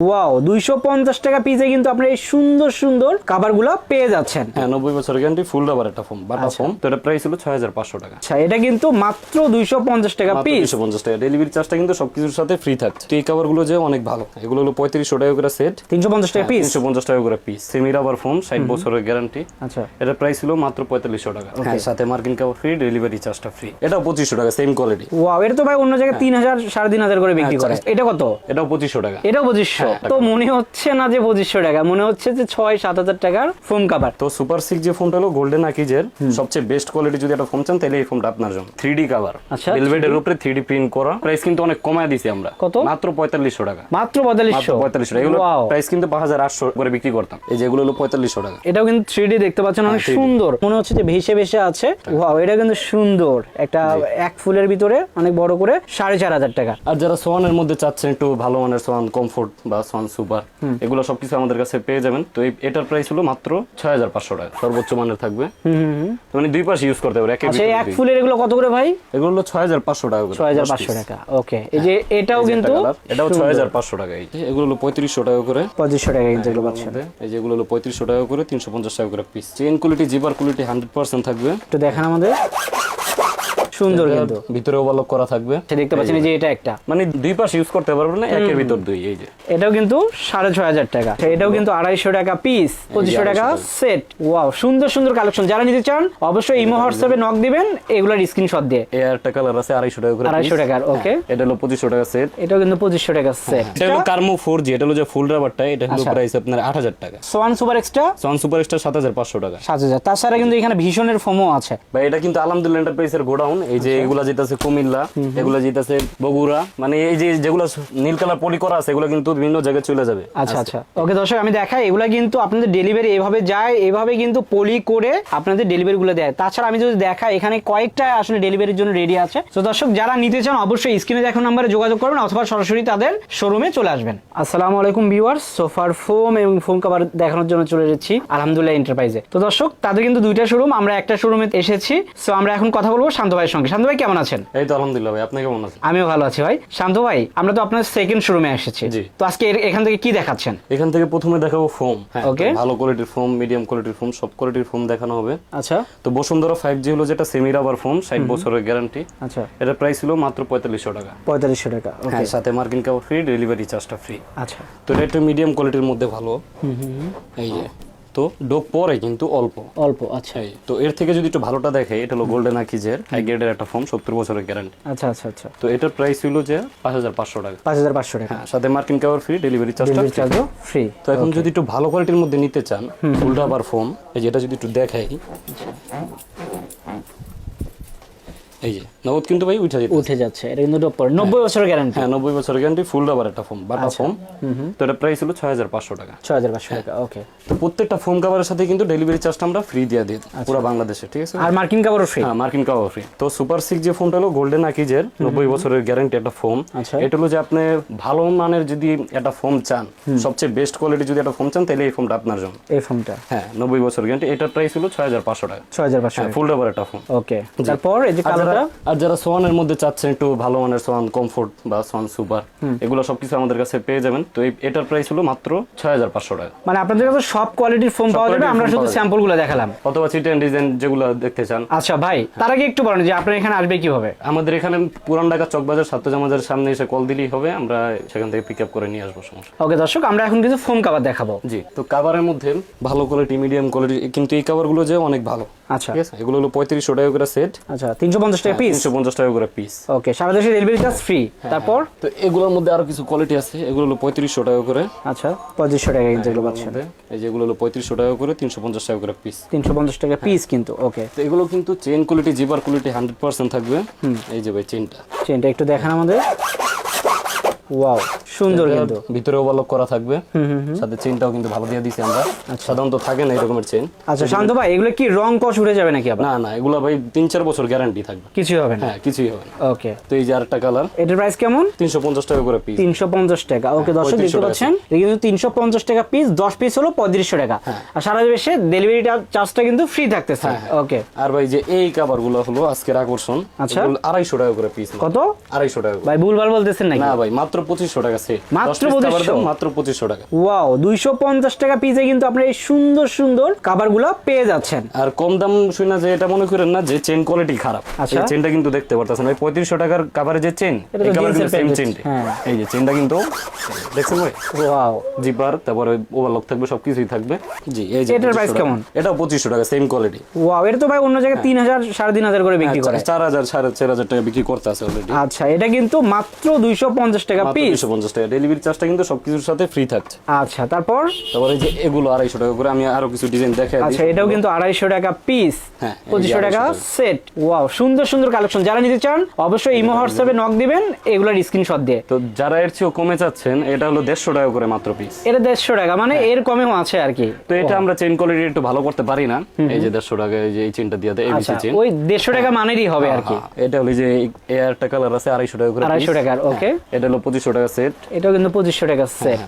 Wow 250 টাকা পিসে কিন্তু আপনারা এই সুন্দর সুন্দর কভারগুলো পেয়ে যাচ্ছেন। হ্যাঁ 90 বছর গ্যারান্টি, ফুল রাবার একটা ফোম, বাটা ফোম। তো এটা প্রাইস হলো 6500 টাকা। আচ্ছা এটা কিন্তু মাত্র 250 টাকা পিস। 250 টাকা। ডেলিভারি চার্জটা কিন্তু সবকিছুর সাথে ফ্রি থাকছে। তো এই কভারগুলো যে অনেক ভালো, এগুলো হলো 3500 টাকা করে সেট, 350 টাকা পিস। 350 টাকা করে পিস। সেমি রাবার ফোম, 60 বছরের গ্যারান্টি। আচ্ছা এটা প্রাইস হলো মাত্র 4500 টাকা। হ্যাঁ সাথে মার্কিন কাভার ফ্রি, ডেলিভারি চার্জটা ফ্রি। এটাও 2500 টাকা, সেম কোয়ালিটি। ওয়াও এটা তো ভাই অন্য জায়গায় 3000 3500 করে বিক্রি করে, এটা কত? এটাও 2500 টাকা। এটাও 2500। তো মনে হচ্ছে না যে 2500 টাকা, মনে হচ্ছে যে 6-7 টাকার ফোম কভার। তো সুপার সিক্স যে ফোনটা হলো গোল্ডেন আকিজের সবচেয়ে বেস্ট কোয়ালিটি যদি একটা ফোন চান তাহলে এই ফোনটা আপনার জন্য। 3D কভার, আচ্ছা ভেলভেটের উপরে 3D প্রিন্ট করা। প্রাইস কিন্তু অনেক কমায় দিছি আমরা। কত? মাত্র 4500 টাকা। মাত্র 4500। 4500 টাকা। এগুলো প্রাইস কিন্তু 5800 করে বিক্রি করতাম, এই যে এগুলো হলো 4500 টাকা। এটাও কিন্তু 3D দেখতে পাচ্ছেন, অনেক সুন্দর, মনে হচ্ছে যে ভেসে ভেসে আছে। ওয়াও এটা কিন্তু সুন্দর, একটা এক ফুলের ভিতরে অনেক বড় করে 4500 টাকা। আর যারা সোয়ানের মধ্যে চাচ্ছেন একটু ভালো মানের সোয়ান কমফোর্ট বা সোয়ান সুপার, এগুলো সবকিছু আমাদের কাছে পেয়ে যাবেন। তো এটার প্রাইস হলো মাত্র 6500 টাকা, সর্বোচ্চ মানের থাকবে। মানে দুই পাশে ইউজ করতে পারবে। আচ্ছা এক ফুলের এগুলো কত করে ভাই? এগুলো হলো 6500 টাকা করে। 6500 টাকা। ওকে এই যে এটাও কিন্তু এটাও 6500 টাকা। এই এগুলো হলো 3500 টাকা করে। 2500 টাকা কিন্তু এগুলো পাচ্ছেন। এই যে এগুলো হলো 3500 টাকা করে, 350 টাকা করে piece. Chain quality, zipper quality 100% থাকবে। একটু দেখেন আমাদের, সুন্দর কিন্তু ভিতরে ওভারলক করা থাকবে। দেখতে পাচ্ছেন এই যে এটা একটা, মানে দুই পাশে ইউজ করতে পারবেন না, একের ভিতর দুই। এই যে এটাও কিন্তু 6500 টাকা। এটাও কিন্তু 250 টাকা পিস, 2500 টাকা সেট। ওয়াও সুন্দর সুন্দর কালেকশন। যারা নিতে চান অবশ্যই ইমো হোয়াটসঅ্যাপে নক দিবেন, এগুলোর স্ক্রিনশট দিয়ে। এই একটা কালার আছে 250 টাকা করে, 250 টাকার। ওকে এটা হলো 2500 টাকা সেট। এটাও কিন্তু 2500 টাকা সেট। এটা হলো কার্মো 4G, এটা হলো যে ফুল রাবারটা, এটা হলো প্রাইস আপনার 8000 টাকা। সোয়ান সুপার এক্সট্রা, সন সুপার স্টার 7500 টাকা। 7000। তাছাড়া কিন্তু এখানে ভীষণের ফোমও আছে ভাই। এটা কিন্তু আলহামদুলিল্লাহ এন্টারপ্রাইজের গোডাউন। এই যে এগুলা যেটাছে কুমিল্লা, এগুলা যেটাছে বগুড়া, মানে এই যে যেগুলা নীল কালার পলি করা আছে এগুলা কিন্তু বিভিন্ন জায়গায় চলে যাবে। আচ্ছা আচ্ছা ওকে দর্শক আমি দেখাই, এগুলা কিন্তু আপনাদের ডেলিভারি এভাবে যায়, এভাবে কিন্তু পলি করে আপনাদের ডেলিভারি গুলো দেয়। তাছাড়া আমি যদি দেখাই এখানে কয়েকটা আসলে ডেলিভারির জন্য রেডি আছে। তো দর্শক যারা নিতে চান অবশ্যই স্ক্রিনে দেখানো নম্বরে যোগাযোগ করবেন অথবা সরাসরি তাদের শোরুমে চলে আসবেন। আসসালামু আলাইকুম ভিউয়ার্স, সোফার ফোম এবং ফোম কভার দেখানোর জন্য চলে এসেছি আলহামদুলিল্লাহ এন্টারপ্রাইজে। তো দর্শক তাদের কিন্তু দুইটা শোরুম, আমরা একটা শোরুমে এসেছি। সো আমরা এখন কথা বলবো শান্ত ভাইয়ের সঙ্গে। শান্ত ভাই কেমন আছেন? এই তো আলহামদুলিল্লাহ ভাই, আপনি কেমন আছেন? আমিও ভালো আছি ভাই। শান্ত ভাই আমরা তো আপনার সেকেন্ড শোরুমে এসেছি, তো আজকে এখান থেকে কি দেখাচ্ছেন? এখান থেকে প্রথমে দেখাবো ফোম। ওকে ভালো কোয়ালিটির ফোম, মিডিয়াম কোয়ালিটির ফোম, সব কোয়ালিটির ফোম দেখানো হবে। আচ্ছা তো বসুন্ধরা 5G হলো যেটা সেমি রাবার ফোম, 60 বছরের গ্যারান্টি। আচ্ছা এটা প্রাইস হলো মাত্র 4500 টাকা। 4500 টাকা। হ্যাঁ সাথে মার্কিন কাভার ফ্রি, ডেলিভারি চার্জটা ফ্রি। আচ্ছা তো এটা একটু মিডিয়াম কোয়ালিটির মধ্যে ভালো। এই যে তো ডোপ পরে কিন্তু অল্প অল্প। আচ্ছা তো এর থেকে যদি একটু ভালোটা দেখে, এটা হলো গোল্ডেন আকিজের হাই গ্রেডের একটা ফোম, 70 বছরের গ্যারান্টি। আচ্ছা আচ্ছা আচ্ছা। তো এটার প্রাইস হলো যে 5500 টাকা। 5500 টাকা। হ্যাঁ সাথে মার্কিন কাভার ফ্রি, ডেলিভারি চার্জও ফ্রি। তো এখন যদি একটু ভালো কোয়ালিটির মধ্যে নিতে চান, ফুল রাবার ফোম, এই যেটা যদি একটু দেখাই, এই যে নগদ কিন্তু ভাই উঠে যাচ্ছে। এটা কিন্তু 90 বছরের গ্যারান্টি। হ্যাঁ 90 বছরের গ্যারান্টি, ফুল রাবার একটা ফোম, বাটা ফোম। তো এটা প্রাইস হলো 6500 টাকা। 6500 টাকা। ওকে তো প্রত্যেকটা ফোম কভারের সাথে কিন্তু ডেলিভারি চার্জটা আমরা ফ্রি দিয়ে দিই পুরো বাংলাদেশে, ঠিক আছে? আর মার্কিন কভারও ফ্রি। হ্যাঁ মার্কিন কভার ফ্রি। তো সুপার সিক্স যে ফোনটা হলো গোল্ডেন আকিজের 90 বছরের গ্যারান্টি একটা ফোম। এটা হলো যে আপনি ভালো মানের যদি একটা ফোম চান, সবচেয়ে বেস্ট কোয়ালিটি যদি একটা ফোম চান তাহলে এই ফোনটা আপনার জন্য। এই ফোনটা হ্যাঁ 90 বছর গ্যারান্টি। এটার প্রাইস হলো 6500 টাকা। 6500 ফুল রাবার একটা ফোন। ওকে তারপর এই যে কালারটা, আর যারা সোয়ানের মধ্যে চাচ্ছেন একটু ভালো মানের সোয়ান কমফোর্ট বা সোয়ান সুপার, এগুলো সবকিছু আমাদের কাছে পেয়ে যাবেন। তো এটার প্রাইস হলো মাত্র 6500 টাকা। মানে আপনাদের কাছে সব কোয়ালিটির ফোম পাওয়া যাবে, আমরা শুধু স্যাম্পলগুলো দেখালাম অথবা চিটেন ডিজাইন যেগুলো দেখতে চান। আচ্ছা ভাই তার আগে একটু বলেন যে আপনারা এখানে আসবে কিভাবে? আমাদের এখানে পুরান ঢাকা চকবাজার সাতজামাজার সামনে এসে কল দিলেই হবে, আমরা সেখান থেকে পিক আপ করে নিয়ে আসবো, সমস্যা। ওকে দর্শক আমরা এখন কিছু ফোম কভার দেখাবো। জি তো কভারের মধ্যে ভালো কোয়ালিটি, মিডিয়াম কোয়ালিটি, কিন্তু এই কভারগুলো যে অনেক ভালো। আচ্ছা ঠিক আছে, এগুলো হলো 3500 টাকা করে সেট। আচ্ছা 350 টাকা পিস। 350 টাকা করে পিস। ওকে সারা দেশে ডেলিভারি চার্জ ফ্রি। তারপর তো এগুলোর মধ্যে আরো কিছু কোয়ালিটি আছে, এগুলো হলো 3500 টাকা করে। আচ্ছা 2500 টাকা কিন্তু এগুলো পাচ্ছেন। এই যে এগুলো হলো 3500 টাকা করে, 350 টাকা করে পিস। 350 টাকা পিস কিন্তু। ওকে তো এগুলো কিন্তু চেইন কোয়ালিটি, জিপার কোয়ালিটি 100% থাকবে। এই যে ভাই চেইনটা একটু দেখান আমাদের। ওয়াও সুন্দর কিন্তু ভিতরে ওভারলক করা থাকবে, সাথে চেইনটাও কিন্তু ভালো দিয়ে দিয়েছি আমরা। সাধারণত থাকে না এরকমের চেইন। আচ্ছা শান্ত ভাই এগুলো কি রং কস উঠে যাবে নাকি আবার? না না, এগুলো ভাই 3-4 বছর গ্যারান্টি থাকবে, কিছুই হবে না। হ্যাঁ কিছুই হবে না। ওকে তো এই যে আরেকটা কালার, এটার প্রাইস কেমন? 350 টাকা করে পিস। 350 টাকা। ওকে দর্শক দেখতে পাচ্ছেন এটা কিন্তু 350 টাকা পিস, 10 পিস হলো 3500 টাকা। আর সারা দেশে ডেলিভারি চার্জটা কিন্তু ফ্রি থাকতেছে। ওকে আর ভাই যে এই কভারগুলো হলো আজকের আকর্ষণ। আচ্ছা 250 টাকা করে পিস। কত? 250 টাকা ভাই ভুলভাল বলতেছেন নাকি? না ভাই, মাত্র 2500 টাকা সেট। দিচ্ছি মাত্র 10 piece cover 2500 দাম মাত্র 2500 টাকা। ওয়াও 250 টাকা পিসে কিন্তু আপনারা এই সুন্দর সুন্দর কভারগুলো পেয়ে যাচ্ছেন। আর কম দাম শুনে যে এটা মনে করেন না যে চেন কোয়ালিটি খারাপ, আচ্ছা। এই চেনটা কিন্তু দেখতে পারতেছেন ওই 3500 টাকার কভারে যে চেন, এটা তো এই কভার jeans এর কিন্তু সেম package, চেন। হ্যাঁ। এই যে চেনটা কিন্তু দেখছেন ভাই, ওয়াও জিপার তারপরে ওভারলক থাকবে সবকিছুই থাকবে। জি এই যে এটার 2500 price টাকা। কেমন? এটাও 2500 টাকা সেম কোয়ালিটি। ওয়াও এটা তো ভাই অন্য জায়গায় 3000 3500 করে বিক্রি করে। 4000 4500 টাকা বিক্রি করতে আছে অলরেডি। আচ্ছা এটা কিন্তু মাত্র 250 টাকা মাত্র পিস। 250 টাকা। ডেলিভারি চার্জটা কিন্তু সবকিছুর সাথে ফ্রি থাকছে। আচ্ছা তারপর তারপরে যে এগুলো 250 টাকা করে, আমি আরো কিছু ডিজাইন দেখাই দিই। আচ্ছা এটাও কিন্তু 250 টাকা পিস, হ্যাঁ, এই যে 2500 টাকা 250 সেট। ওয়াও সুন্দর সুন্দর কালেকশন, যারা নিতে চান অবশ্যই ইমো হোয়াটসঅ্যাপে নক দিবেন এগুলোর স্ক্রিনশট দিয়ে। তো যারা এর চেয়েও কমে চাচ্ছেন, এটা হলো 150 টাকা করে মাত্র পিস। এটা 150 টাকা, মানে এর কমেও আছে আর কি। তো এটা আমরা চেইন কোয়ালিটি একটু ভালো করতে পারি না, এই যে 150 টাকা এই যে এই চেইনটা দিয়ে দেয় আচ্ছা এবিসি চেইন। ওই 150 টাকা মানেরই হবে আর কি। এটা হলো যে এই একটা কালার আছে 250 টাকা করে 250 piece। টাকার, ওকে। হ্যাঁ, এটা হলো 2500 টাকা সেট। এটাও কিন্তু 2500 টাকা সেট,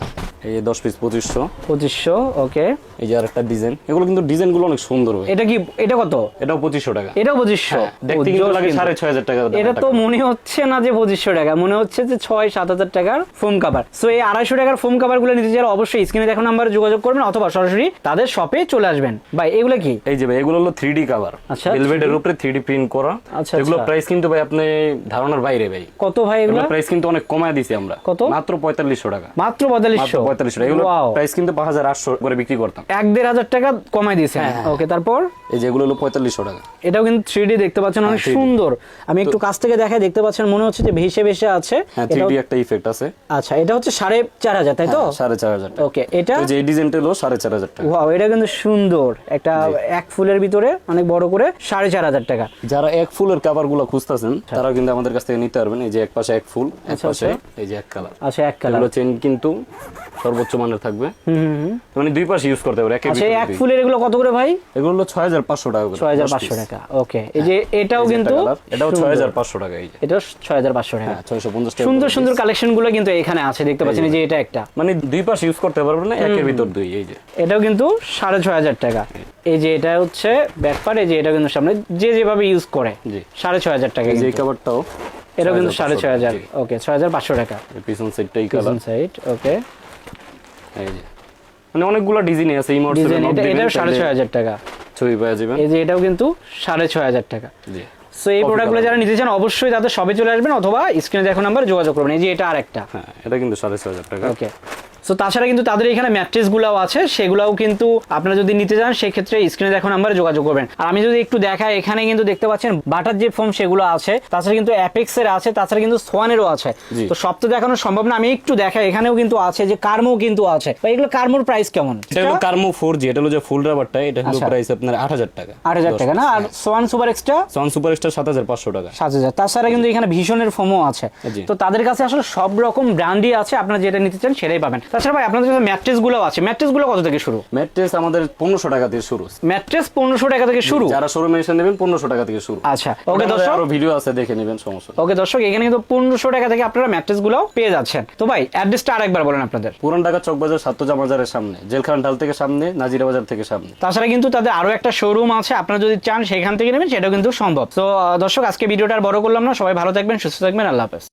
এই 10 পিস 2500। 2500, ওকে। এই যে আরেকটা ডিজাইন, এগুলো কিন্তু ডিজাইনগুলো অনেক সুন্দর হয়। এটা কি, এটা কত? এটাও 2500 টাকা। এটাও 2500। দেখতে ও, কিন্তু জোস লাগে কিন্তু। 6500 টাকা। এটা তো মনে হচ্ছে না যে 2500 টাকা, মনে হচ্ছে যে 6-7 টাকার ফোম কভার। সো এই 250 টাকার ফোম কভার গুলো নিতে চাইলে অবশ্যই স্ক্রিনে দেখো নাম্বারে যোগাযোগ করবেন অথবা সরাসরি তাদের শপে চলে আসবেন। ভাই এগুলো কি? এই যে ভাই এগুলো হলো 3D কভার, আচ্ছা, ভেলভেটের উপরে 3D প্রিন্ট করা। আচ্ছা, এগুলো আচ্ছা। প্রাইস কিন্তু ভাই আপনি ধারণার বাইরে ভাই। কত ভাই এগুলো? এগুলো প্রাইস কিন্তু অনেক কমায় দিছি আমরা। কত? মাত্র 4500 টাকা। মাত্র 4500। 4500 টাকা। এগুলো ওয়াও, প্রাইস কিন্তু 5800 করে বিক্রি করতাম। 1-1500 টাকা কমাই দিয়েছেন। হ্যাঁ, ওকে তারপর এই যে এগুলো হলো 4500 টাকা। এটাও কিন্তু 3D দেখতে পাচ্ছেন, অনেক 3D সুন্দর। আমি একটু কাছ থেকে দেখাই, দেখতে পাচ্ছেন মনে হচ্ছে যে ভেসে ভেসে আছে। হ্যাঁ, এটাও- 3D একটা ইফেক্ট আছে। আচ্ছা এটা হচ্ছে 4500, তাই তো? 4500 টাকা। ওকে এটা এই যে এই ডিজাইনটা হলো 4500 টাকা। ওয়াও, এটা কিন্তু সুন্দর একটা এক ফুলের ভিতরে অনেক বড় করে 4500 টাকা। যারা এক ফুলের কভার গুলো খুঁজতেছেন তারা কিন্তু আমাদের কাছ থেকে নিতে পারবেন। এই যে এক পাশে এক ফুল, এক আচ্ছা, পাশে আচ্ছা। এই যে এক কালার। আচ্ছা এক কালার। এগুলো চেন কিন্তু সর্বোচ্চ মানের থাকবে, মানে দুই পাশে ইউজ করতে পারবে। আচ্ছা এই এক ফুলের এগুলো কত করে ভাই? এগুলো হলো 6500 টাকা করে। 6500 টাকা, ওকে। এই যে এটাও এই যে কিন্তু একটা কালার, এটাও সুন্দর। 6500 টাকা। এই যে এটাও 6500 টাকা। হ্যাঁ, 650 টাকা। সুন্দর সুন্দর কালেকশন গুলো কিন্তু এখানে আছে, দেখতে পাচ্ছেন। এই যে এটা একটা, মানে দুই পাশে ইউজ করতে পারবে না, একের ভিতর দুই। এই যে এটাও কিন্তু 6500 টাকা। এই যে এটা হচ্ছে ব্যাকপার্ট, এই যে এটা কিন্তু সামনে যে যেভাবে ইউজ করে জি। 6500 টাকা। এই যে কিন্তু কভারটাও এটাও কিন্তু 6500, ওকে 6500 টাকা। পিছন সাইডটা এই কালার। সাইড, ওকে। এই যে মানে অনেকগুলো ডিজাইন আছে। ইমোটস ডিজাইন এটাও 6500 টাকা। ছবি পেয়ে যাবেন। এই যে এটাও কিন্তু 6500 টাকা। জি। সো এই প্রোডাক্টগুলো যারা নিতে চান অবশ্যই তাদের সবে চলে আসবেন অথবা স্ক্রিনে দেখো নাম্বার যোগাযোগ করবেন। এই যে এটা আরেকটা, হ্যাঁ, এটা কিন্তু 6500 টাকা। ওকে। সো তাছাড়া কিন্তু তাদের এখানে ম্যাট্রেস গুলাও আছে, সেগুলাও কিন্তু আপনারা যদি নিতে চান সেক্ষেত্রে স্ক্রিনে দেখো নাম্বারে যোগাযোগ করবেন। আর আমি যদি একটু দেখাই, এখানে কিন্তু দেখতে পাচ্ছেন বাটার যে ফোম সেগুলো আছে, তাছাড়া কিন্তু অ্যাপেক্স এর আছে, তাছাড়া কিন্তু সোয়ানেরও আছে। জি। তো সব তো দেখানো সম্ভব না, আমি একটু দেখাই। এখানেও কিন্তু আছে যে কার্মো কিন্তু আছে। তো এগুলো কার্মোর প্রাইস কেমন? এটা হলো কার্মো 4G, এটা হলো যে ফুল রাবারটা, এটা হলো আচ্ছা। প্রাইস আপনার 8000 টাকা। 8000 টাকা না? আর সোয়ান সুপার এক্সট্রা সন সুপারস্টার 7500 টাকা। 7000। তাছাড়া কিন্তু এখানে ভীষণের ফোমও আছে। জি। তো তাদের কাছে আসলে সব রকম ব্র্যান্ডই আছে, আপনারা যেটা নিতে চান সেটাই পাবেন। তাছাড়া ভাই আপনাদের কাছে ম্যাট্রেস গুলো আছে, ম্যাট্রেস গুলো কত থেকে শুরু? ম্যাট্রেস আমাদের 1500 টাকা থেকে শুরু। ম্যাট্রেস 1500 টাকা থেকে শুরু। যারা শোরুমে এসে নেবেন 1500 টাকা থেকে শুরু। আচ্ছা ওকে আমাদের দর্শক, আরো ভিডিও আছে, দেখে নেবেন, সমস্যা নেই। ওকে দর্শক, এখানে কিন্তু 1500 টাকা থেকে আপনারা ম্যাট্রেস গুলো পেয়ে যাচ্ছেন। তো ভাই অ্যাড্রেসটা আরেকবার বলেন আপনাদের। পুরান ঢাকা চকবাজার সাতজা বাজারের সামনে, জেলখান ঢাল থেকে সামনে, নাজিরা বাজার থেকে সামনে। তাছাড়া কিন্তু তাদের আরো একটা শোরুম আছে, আপনারা যদি চান সেখান থেকে নেবেন সেটাও কিন্তু সম্ভব। তো দর্শক আজকে ভিডিওটা আর বড় করলাম না, সবাই ভালো থাকবেন, সুস্থ থাকবেন, আল্লাহ হাফেজ।